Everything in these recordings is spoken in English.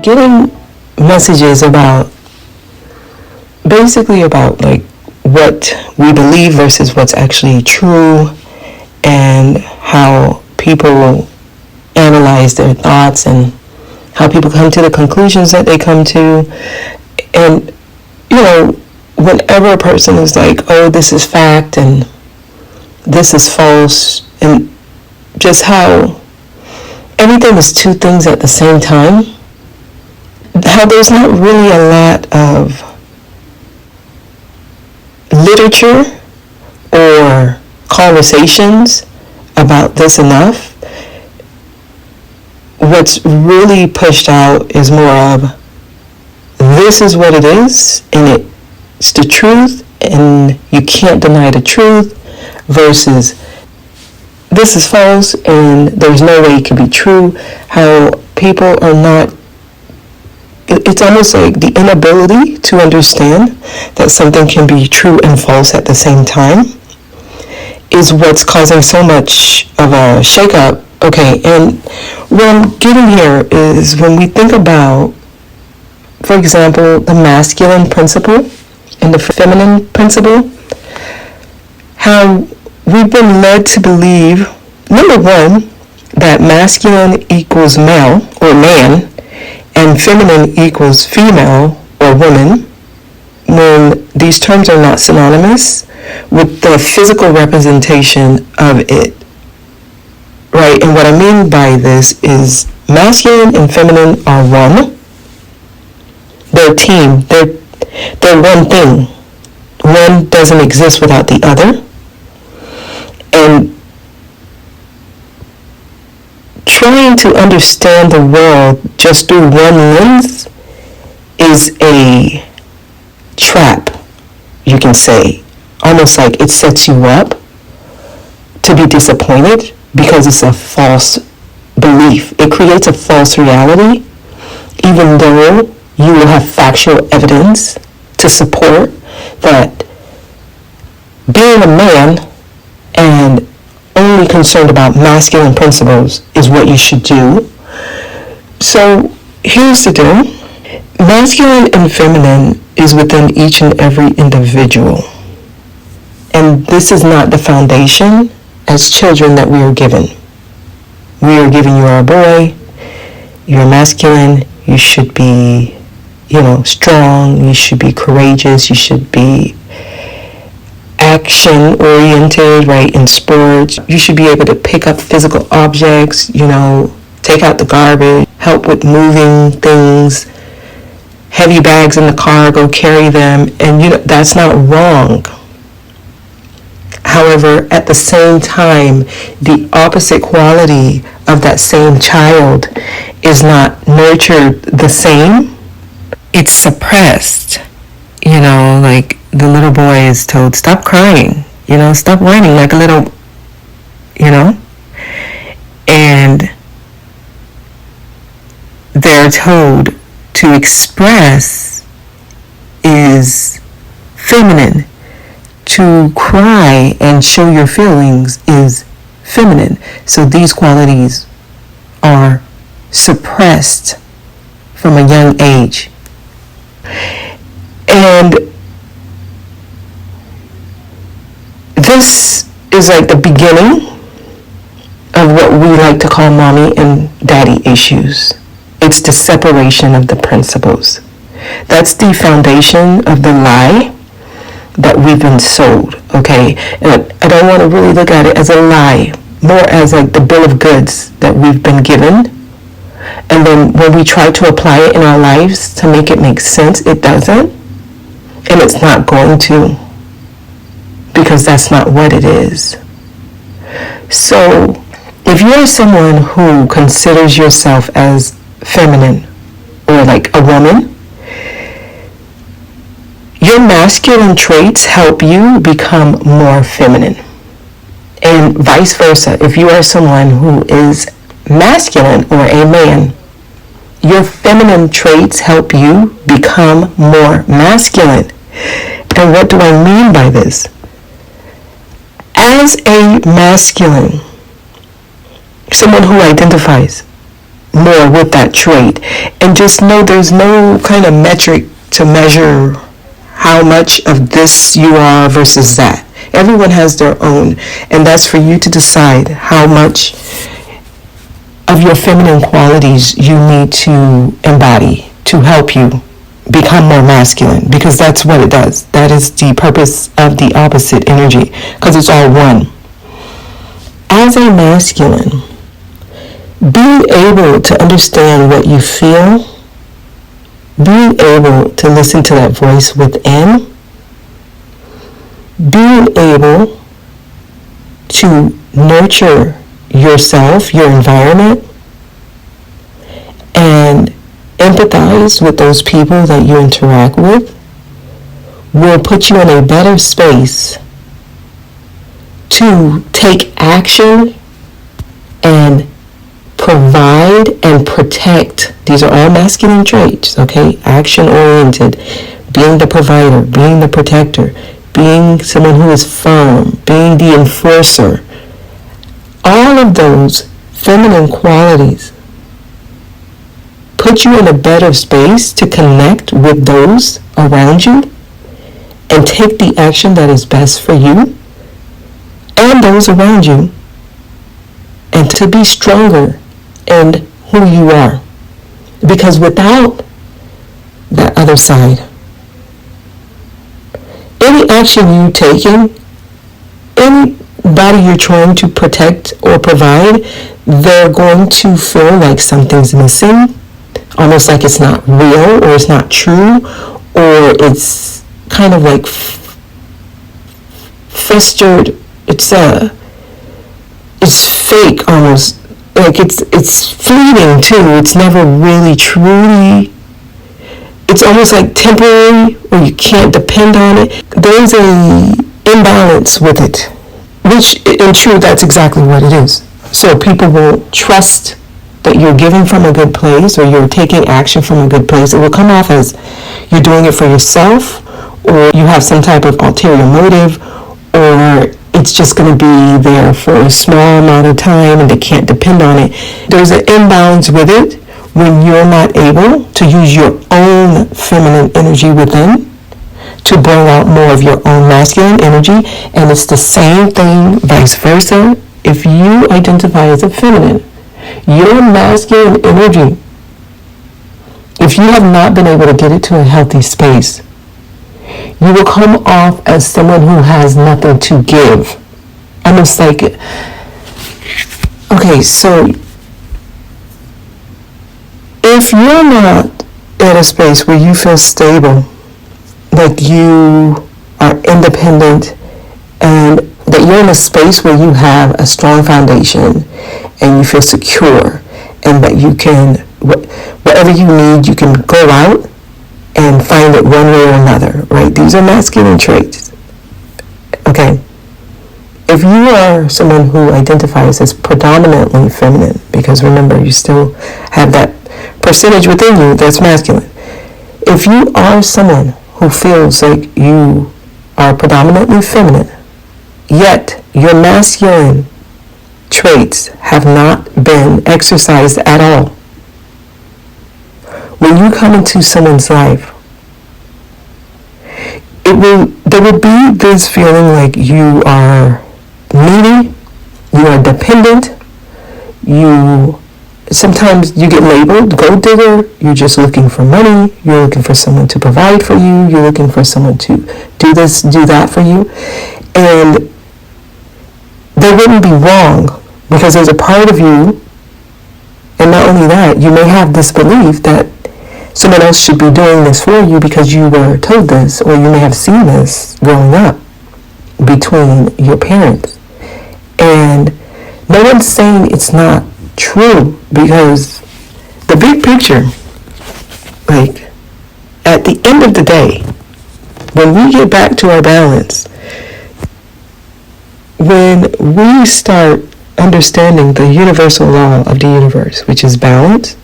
getting messages about, basically about like what we believe versus what's actually true, and how people analyze their thoughts and how people come to the conclusions that they come to. And whenever a person is like, oh, this is fact and this is false, and just how everything is two things at the same time, how there's not really a lot of literature or conversations about this enough. What's really pushed out is more of, this is what it is, and it's the truth, and you can't deny the truth, versus this is false and there's no way it can be true. How people are not, it's almost like the inability to understand that something can be true and false at the same time is what's causing so much of a shakeup. Okay, and what I'm getting here is when we think about, for example, the masculine principle and the feminine principle, how we've been led to believe, number one, that masculine equals male or man and feminine equals female or woman, when these terms are not synonymous with the physical representation of it. Right? And what I mean by this is masculine and feminine are one. They're a team. They're one thing. One doesn't exist without the other. And trying to understand the world just through one lens is a trap, you can say. Almost like it sets you up to be disappointed because it's a false belief. It creates a false reality, even though you will have factual evidence to support that being a man and only concerned about masculine principles is what you should do. So here's the deal. Masculine and feminine is within each and every individual. And this is not the foundation as children that we are given. We are given, you are a boy, you're masculine, you should be, strong, you should be courageous, you should be action oriented, right, in sports. You should be able to pick up physical objects, take out the garbage, help with moving things, heavy bags in the car, go carry them, and that's not wrong. However, at the same time, the opposite quality of that same child is not nurtured the same. It's suppressed. Like the little boy is told, stop crying, stop whining like a little, and they're told to express is feminine. To cry and show your feelings is feminine. So these qualities are suppressed from a young age. And this is like the beginning of what we like to call mommy and daddy issues. It's the separation of the principles. That's the foundation of the lie that we've been sold, okay? And I don't want to really look at it as a lie, more as like the bill of goods that we've been given. And then when we try to apply it in our lives to make it make sense, it doesn't. And it's not going to, because that's not what it is. So if you're someone who considers yourself as feminine or like a woman, your masculine traits help you become more feminine. And vice versa. If you are someone who is masculine or a man, your feminine traits help you become more masculine. And what do I mean by this? As a masculine, someone who identifies more with that trait. And just know there's no kind of metric to measure how much of this you are versus that. Everyone has their own, and that's for you to decide how much of your feminine qualities you need to embody to help you become more masculine, because that's what it does. That is the purpose of the opposite energy, because it's all one. As a masculine, being able to understand what you feel, being able to listen to that voice within, being able to nurture yourself, your environment, and empathize with those people that you interact with will put you in a better space to take action and provide and protect. These are all masculine traits, okay? Action-oriented, being the provider, being the protector, being someone who is firm, being the enforcer. All of those feminine qualities put you in a better space to connect with those around you and take the action that is best for you and those around you, and to be stronger in who you are. Because without that other side, any action you're taking, anybody you're trying to protect or provide, they're going to feel like something's missing, almost like it's not real, or it's not true, or it's kind of like festered. It's fake almost, like it's fleeting too. It's never really truly, it's almost like temporary, or you can't depend on it. There's a imbalance with it, which in truth, that's exactly what it is. So people will trust that you're giving from a good place, or you're taking action from a good place. It will come off as you're doing it for yourself, or you have some type of ulterior motive, or it's just going to be there for a small amount of time and they can't depend on it. There's an imbalance with it when you're not able to use your own feminine energy within to bring out more of your own masculine energy. And it's the same thing vice versa. If you identify as a feminine, your masculine energy, if you have not been able to get it to a healthy space, you will come off as someone who has nothing to give. Almost like, okay, so if you're not in a space where you feel stable, like you are independent, and that you're in a space where you have a strong foundation and you feel secure, and that you can, whatever you need, you can go out and find it one way or another, right? These are masculine traits, okay? If you are someone who identifies as predominantly feminine, because remember, you still have that percentage within you that's masculine. If you are someone who feels like you are predominantly feminine, yet your masculine traits have not been exercised at all, when you come into someone's life, there will be this feeling like you are needy, you are dependent, sometimes you get labeled gold digger, you're just looking for money, you're looking for someone to provide for you, you're looking for someone to do this, do that for you. And they wouldn't be wrong, because there's a part of you, and not only that, you may have this belief that someone else should be doing this for you because you were told this, or you may have seen this growing up between your parents. And no one's saying it's not true, because the big picture, like at the end of the day, when we get back to our balance, when we start understanding the universal law of the universe, which is balance,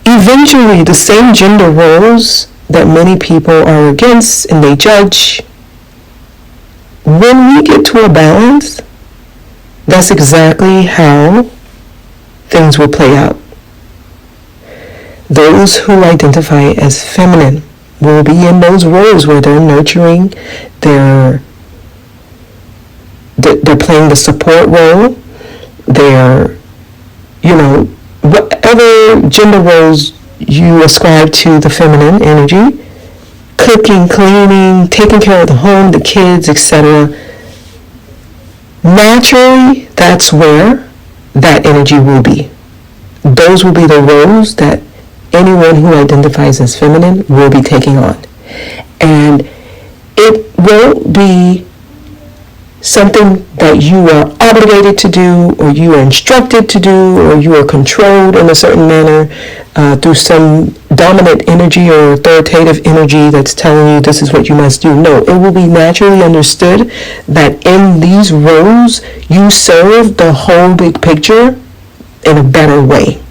eventually the same gender roles that many people are against and they judge, when we get to a balance, that's exactly how things will play out. Those who identify as feminine will be in those roles where they're nurturing, they're playing the support role, they're, whatever gender roles you ascribe to the feminine energy, cooking, cleaning, taking care of the home, the kids, etc. Naturally, that's where that energy will be. Those will be the roles that anyone who identifies as feminine will be taking on. And it won't be something that you are obligated to do, or you are instructed to do, or you are controlled in a certain manner through some dominant energy or authoritative energy that's telling you this is what you must do. No, it will be naturally understood that in these roles, you serve the whole big picture in a better way.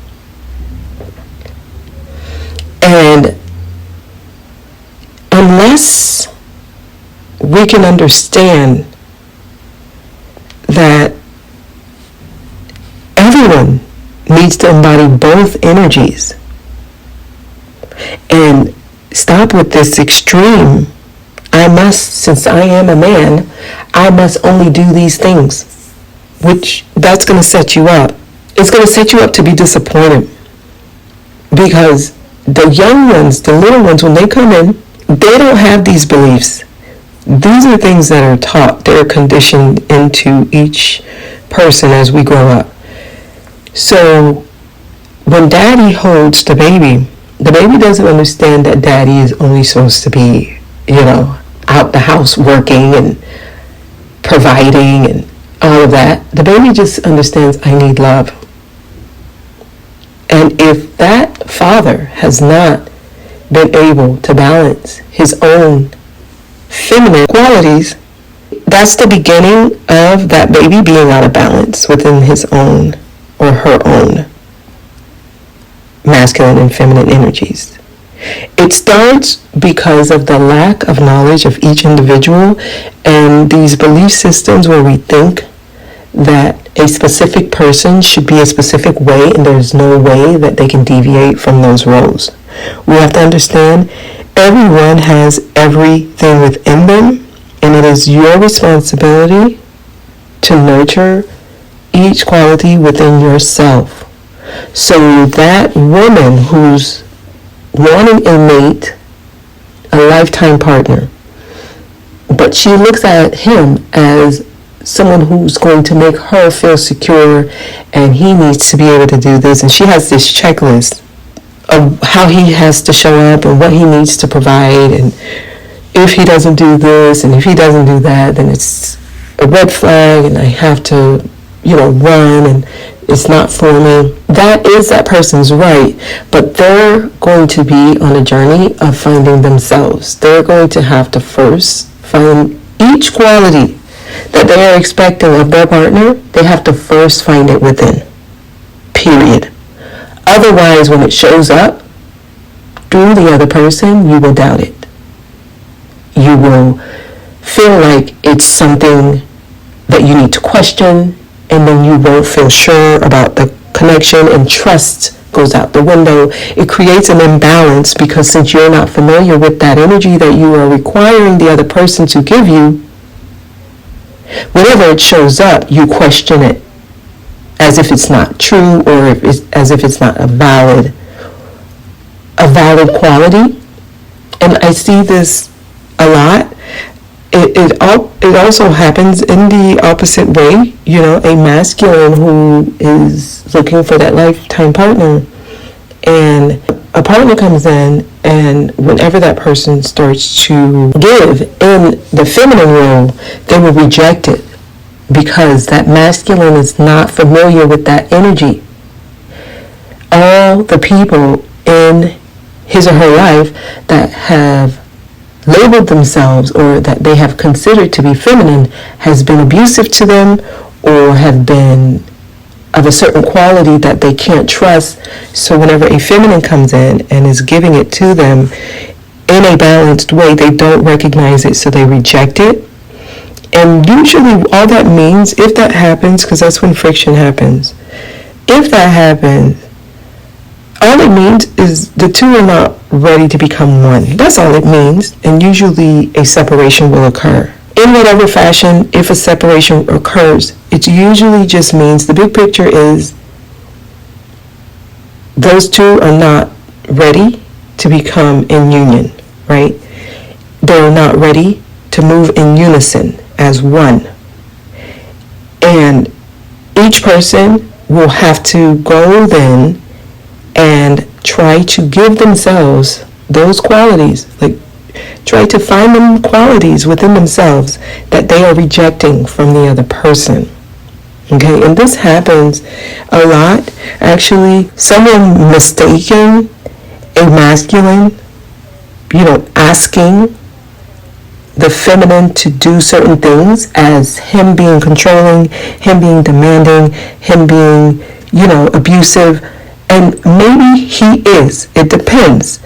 And unless we can understand that everyone needs to embody both energies and stop with this extreme, I must, since I am a man, I must only do these things, which that's going to set you up. It's going to set you up to be disappointed, because the young ones, the little ones, when they come in, they don't have these beliefs. These are things that are taught. They're conditioned into each person as we grow up. So when daddy holds the baby doesn't understand that daddy is only supposed to be, out the house working and providing and all of that. The baby just understands, I need love. And if that father has not been able to balance his own feminine qualities, that's the beginning of that baby being out of balance within his own or her own masculine and feminine energies. It starts because of the lack of knowledge of each individual and these belief systems where we think that a specific person should be a specific way and there's no way that they can deviate from those roles. We have to understand everyone has everything within them, and it is your responsibility to nurture each quality within yourself. So that woman who's wanting a mate, a lifetime partner, but she looks at him as someone who's going to make her feel secure, and he needs to be able to do this, and she has this checklist of how he has to show up and what he needs to provide, and if he doesn't do this and if he doesn't do that, then it's a red flag and I have to run and it's not for me. That is that person's right, but they're going to be on a journey of finding themselves. They're going to have to first find each quality that they are expecting of their partner. They have to first find it within, period. Otherwise, when it shows up through the other person, you will doubt it. You will feel like it's something that you need to question, and then you won't feel sure about the connection, and trust goes out the window. It creates an imbalance because since you're not familiar with that energy that you are requiring the other person to give you, whenever it shows up, you question it as if it's not true, or as if it's not a valid quality. And I see this a lot. It also happens in the opposite way. A masculine who is looking for that lifetime partner, and a partner comes in, and whenever that person starts to give in the feminine role, they will reject it because that masculine is not familiar with that energy. All the people in his or her life that have labeled themselves or that they have considered to be feminine has been abusive to them, or have been of a certain quality that they can't trust. So whenever a feminine comes in and is giving it to them in a balanced way, they don't recognize it, so they reject it. And usually all that means, if that happens, because that's when friction happens, if that happens, all it means is the two are not ready to become one. That's all it means. And usually a separation will occur. In whatever fashion, if a separation occurs, it usually just means the big picture is those two are not ready to become in union, right? They're not ready to move in unison as one. And each person will have to go then and try to give themselves those qualities, like try to find them qualities within themselves that they are rejecting from the other person. Okay, and this happens a lot. Actually, someone mistaking a masculine, asking the feminine to do certain things as him being controlling, him being demanding, him being, abusive. And maybe he is. It depends.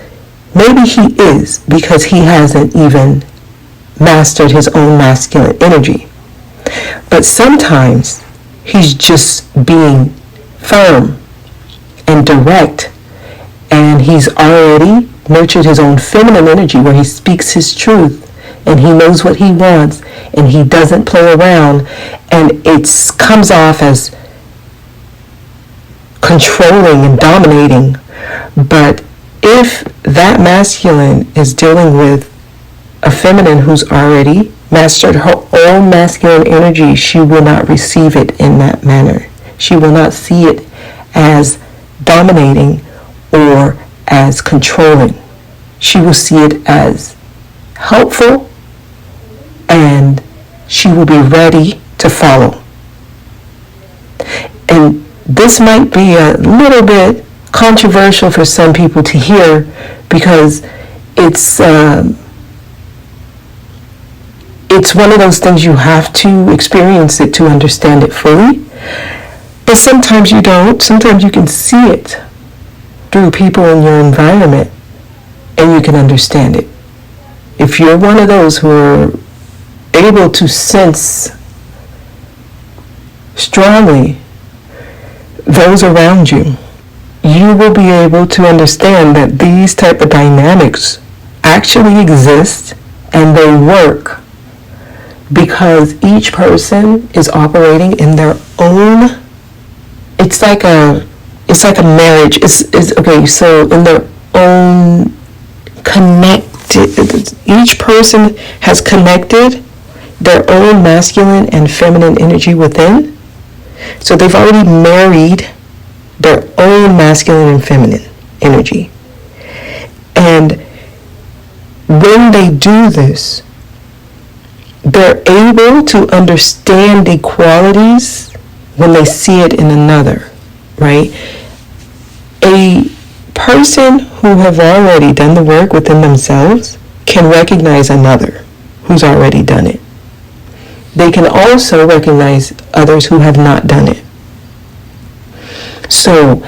Maybe he is because he hasn't even mastered his own masculine energy. But sometimes he's just being firm and direct, and he's already nurtured his own feminine energy where he speaks his truth and he knows what he wants and he doesn't play around, and it comes off as controlling and dominating. But if that masculine is dealing with a feminine who's already mastered her own masculine energy, she will not receive it in that manner. She will not see it as dominating or as controlling. She will see it as helpful, and she will be ready to follow. And this might be a little bit controversial for some people to hear because it's one of those things you have to experience it to understand it fully. But sometimes you don't. Sometimes you can see it through people in your environment and you can understand it. If you're one of those who are able to sense strongly those around you, you will be able to understand that these type of dynamics actually exist and they work because each person is operating in their own. It's like a marriage. It's okay. So in their own connected, each person has connected their own masculine and feminine energy within. So they've already married their own masculine and feminine energy. And when they do this, they're able to understand the qualities when they see it in another, right? A person who have already done the work within themselves can recognize another who's already done it. They can also recognize others who have not done it. So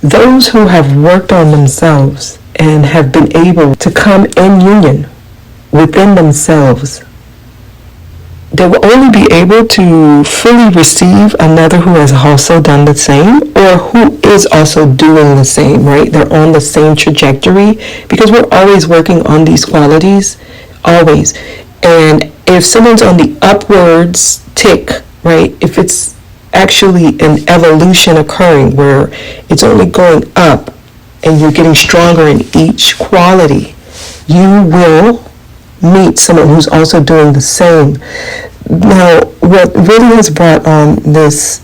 those who have worked on themselves and have been able to come in union within themselves, they will only be able to fully receive another who has also done the same or who is also doing the same, right? They're on the same trajectory because we're always working on these qualities, always. And if someone's on the upwards tick, right, if it's actually an evolution occurring where it's only going up and you're getting stronger in each quality, you will meet someone who's also doing the same. Now, what really has brought on this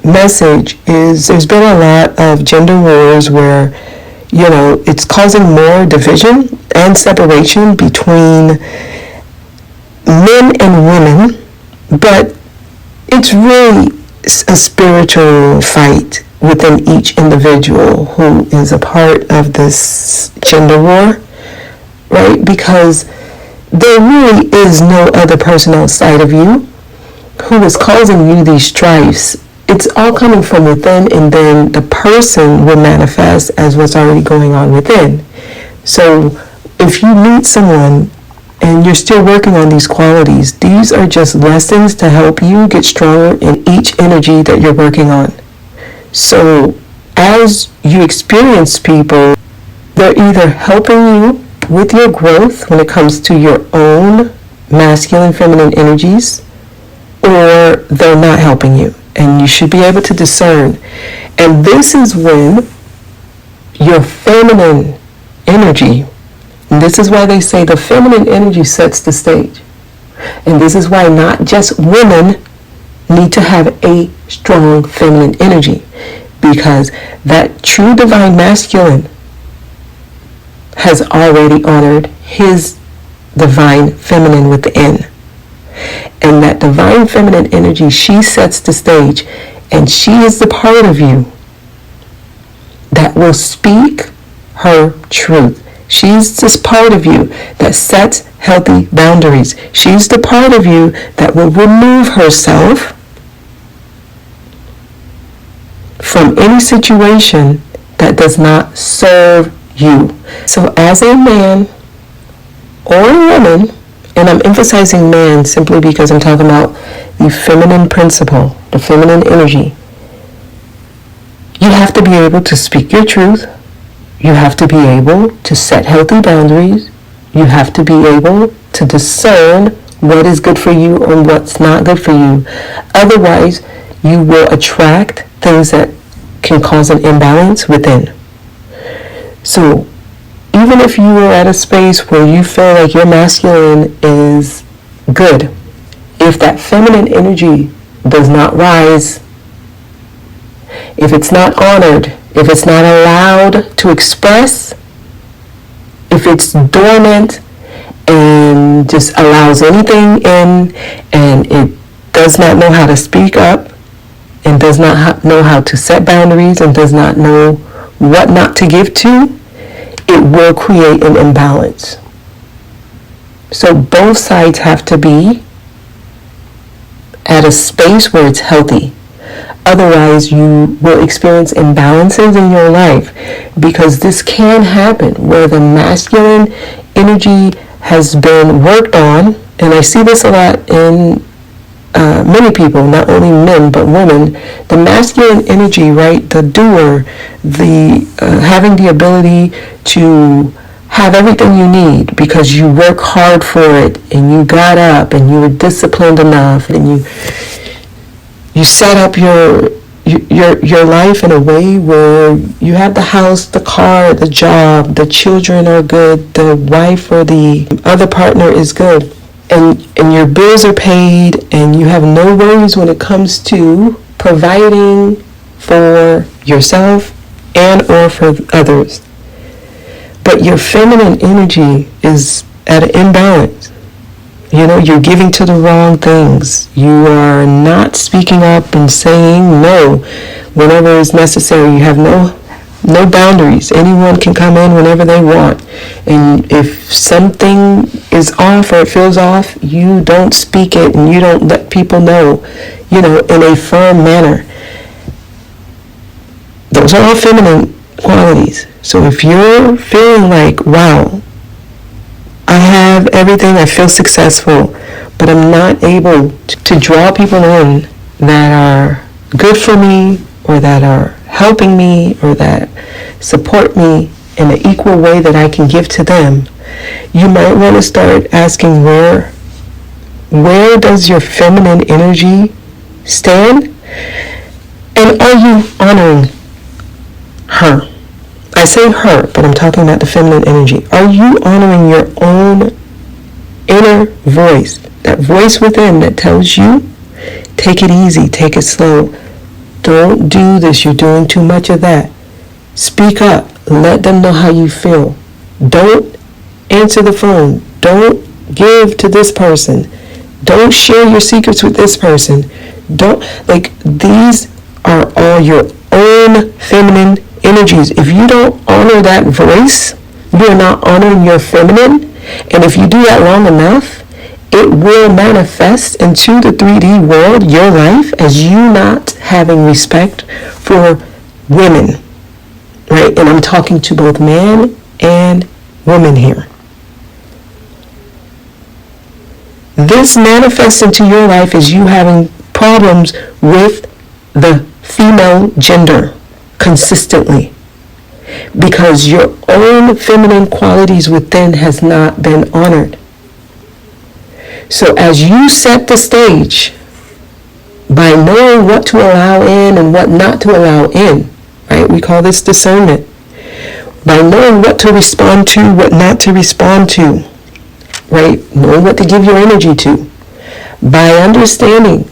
message is there's been a lot of gender wars where, it's causing more division and separation between men and women, but it's really a spiritual fight within each individual who is a part of this gender war, right? Because there really is no other person outside of you who is causing you these strifes. It's all coming from within, and then the person will manifest as what's already going on within. So if you meet someone and you're still working on these qualities. These are just lessons to help you get stronger in each energy that you're working on. So as you experience people, they're either helping you with your growth when it comes to your own masculine, feminine energies, or they're not helping you. And you should be able to discern. And this is when your feminine energy, and this is why they say the feminine energy sets the stage. And this is why not just women need to have a strong feminine energy, because that true divine masculine has already honored his divine feminine with the N. And that divine feminine energy, she sets the stage, and she is the part of you that will speak her truth. She's this part of you that sets healthy boundaries. She's the part of you that will remove herself from any situation that does not serve you. So as a man or a woman, and I'm emphasizing man simply because I'm talking about the feminine principle, the feminine energy, you have to be able to speak your truth. You have to be able to set healthy boundaries. You have to be able to discern what is good for you and what's not good for you. Otherwise, you will attract things that can cause an imbalance within. So, even if you are at a space where you feel like your masculine is good, if that feminine energy does not rise, if it's not honored, if it's not allowed to express, if it's dormant and just allows anything in, and it does not know how to speak up, and does not know how to set boundaries, and does not know what not to give to, it will create an imbalance. So both sides have to be at a space where it's healthy. Otherwise, you will experience imbalances in your life, because this can happen where the masculine energy has been worked on, and I see this a lot in many people, not only men but women. The masculine energy, right, the doer, the having the ability to have everything you need because you work hard for it, and you got up, and you were disciplined enough, and you set up your life in a way where you have the house, the car, the job, the children are good, the wife or the other partner is good, and your bills are paid, and you have no worries when it comes to providing for yourself and or for others. But your feminine energy is at an imbalance. You know, you're giving to the wrong things. You are not speaking up and saying no whenever is necessary. You have no boundaries. Anyone can come in whenever they want. And if something is off or it feels off, you don't speak it, and you don't let people know, in a firm manner. Those are all feminine qualities. So if you're feeling like, wow, I have everything, I feel successful, but I'm not able to draw people in that are good for me, or that are helping me, or that support me in an equal way that I can give to them, you might want to start asking where does your feminine energy stand? And are you honoring her? I say her, but I'm talking about the feminine energy. Are you honoring your own inner voice? That voice within that tells you, take it easy, take it slow. Don't do this, you're doing too much of that. Speak up, let them know how you feel. Don't answer the phone. Don't give to this person. Don't share your secrets with this person. These are all your own feminine energies. If you don't honor that voice, you're not honoring your feminine. And if you do that long enough, it will manifest into the 3D world, your life, as you not having respect for women, right? And I'm talking to both man and woman here. This manifests into your life as you having problems with the female gender consistently, because your own feminine qualities within has not been honored. So as you set the stage by knowing what to allow in and what not to allow in, right? We call this discernment. By knowing what to respond to, what not to respond to, right? Knowing what to give your energy to. By understanding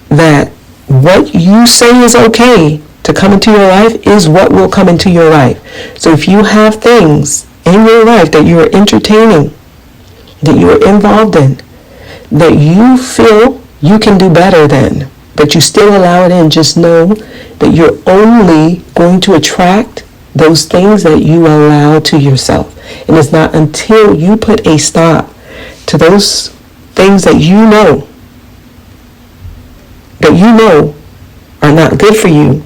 that what you say is okay to come into your life is what will come into your life. So if you have things in your life that you are entertaining, that you are involved in, that you feel you can do better than, but you still allow it in, just know that you're only going to attract those things that you allow to yourself. And it's not until you put a stop to those things that you know are not good for you,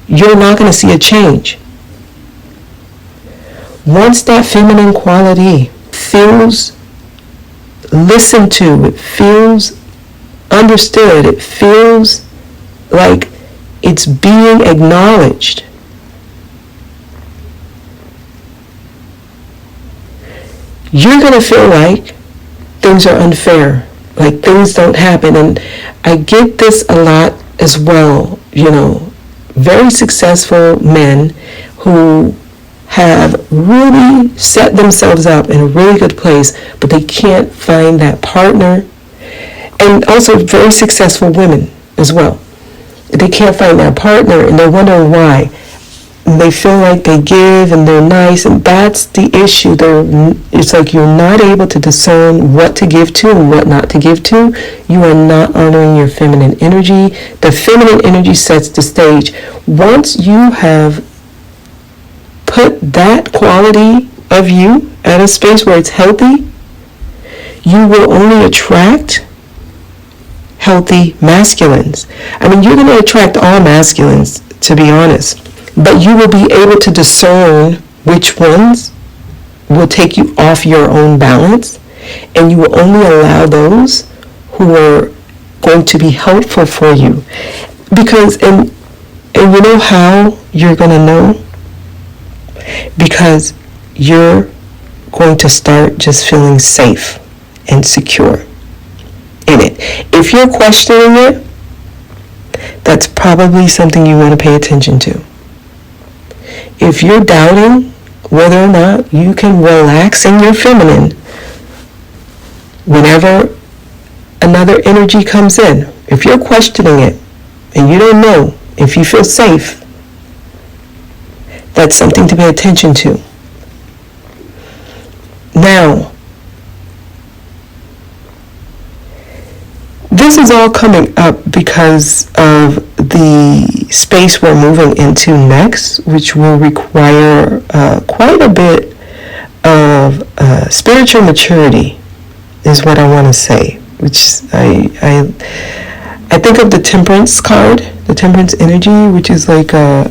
you're not going to see a change. Once that feminine quality feels listened to, it feels understood, it feels like it's being acknowledged, you're going to feel like things are unfair, like things don't happen. And I get this a lot as well, very successful men who have really set themselves up in a really good place, but they can't find that partner. And also very successful women as well. They can't find that partner, and they're wondering why. And they feel like they give and they're nice, and that's the issue. It's like you're not able to discern what to give to and what not to give to. You are not honoring your feminine energy. The feminine energy sets the stage. Once you have put that quality of you at a space where it's healthy, you will only attract healthy masculines. I mean, you're going to attract all masculines, to be honest, but you will be able to discern which ones will take you off your own balance, and you will only allow those who are going to be helpful for you. Because, and you know how you're going to know? Because you're going to start just feeling safe and secure in it. If you're questioning it, that's probably something you want to pay attention to. If you're doubting whether or not you can relax in your feminine whenever another energy comes in, if you're questioning it and you don't know if you feel safe, that's something to pay attention to. Now, this is all coming up because of the space we're moving into next, which will require quite a bit of spiritual maturity, is what I want to say. Which I think of the Temperance card, the Temperance energy, which is like a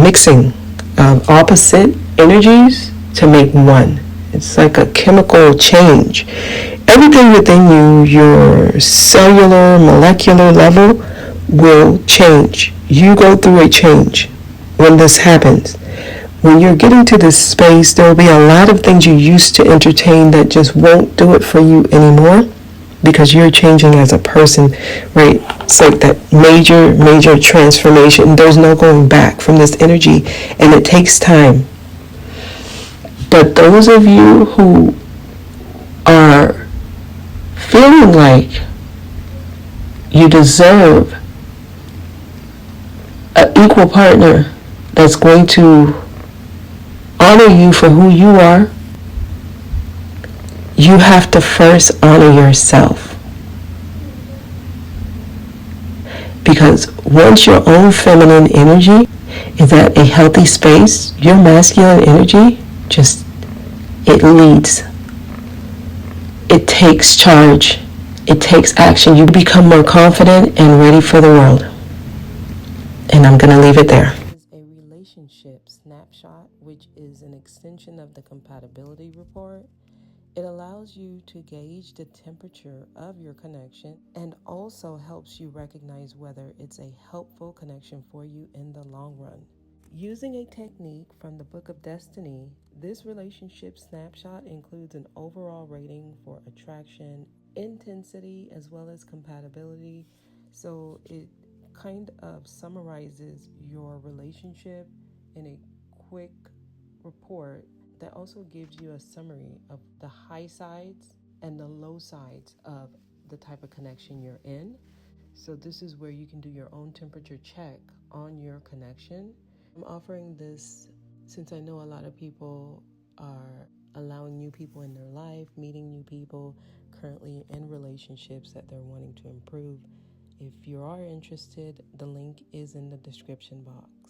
mixing of opposite energies to make one. It's like a chemical change. Everything within you, your cellular, molecular level, will change. You go through a change when this happens. When you're getting to this space, there will be a lot of things you used to entertain that just won't do it for you anymore, because you're changing as a person, right? It's like that major transformation. There's no going back from this energy, and it takes time. But those of you who are feeling like you deserve an equal partner that's going to honor you for who you are, you have to first honor yourself. Because once your own feminine energy is at a healthy space, your masculine energy it leads. It takes charge. It takes action. You become more confident and ready for the world. And I'm going to leave it there. A relationship snapshot, which is an extension of the compatibility report. It allows you to gauge the temperature of your connection and also helps you recognize whether it's a helpful connection for you in the long run. Using a technique from the Book of Destiny, this relationship snapshot includes an overall rating for attraction, intensity, as well as compatibility. So it kind of summarizes your relationship in a quick report that also gives you a summary of the high sides and the low sides of the type of connection you're in. So this is where you can do your own temperature check on your connection. I'm offering this since I know a lot of people are allowing new people in their life, meeting new people, currently in relationships that they're wanting to improve. If you are interested, the link is in the description box.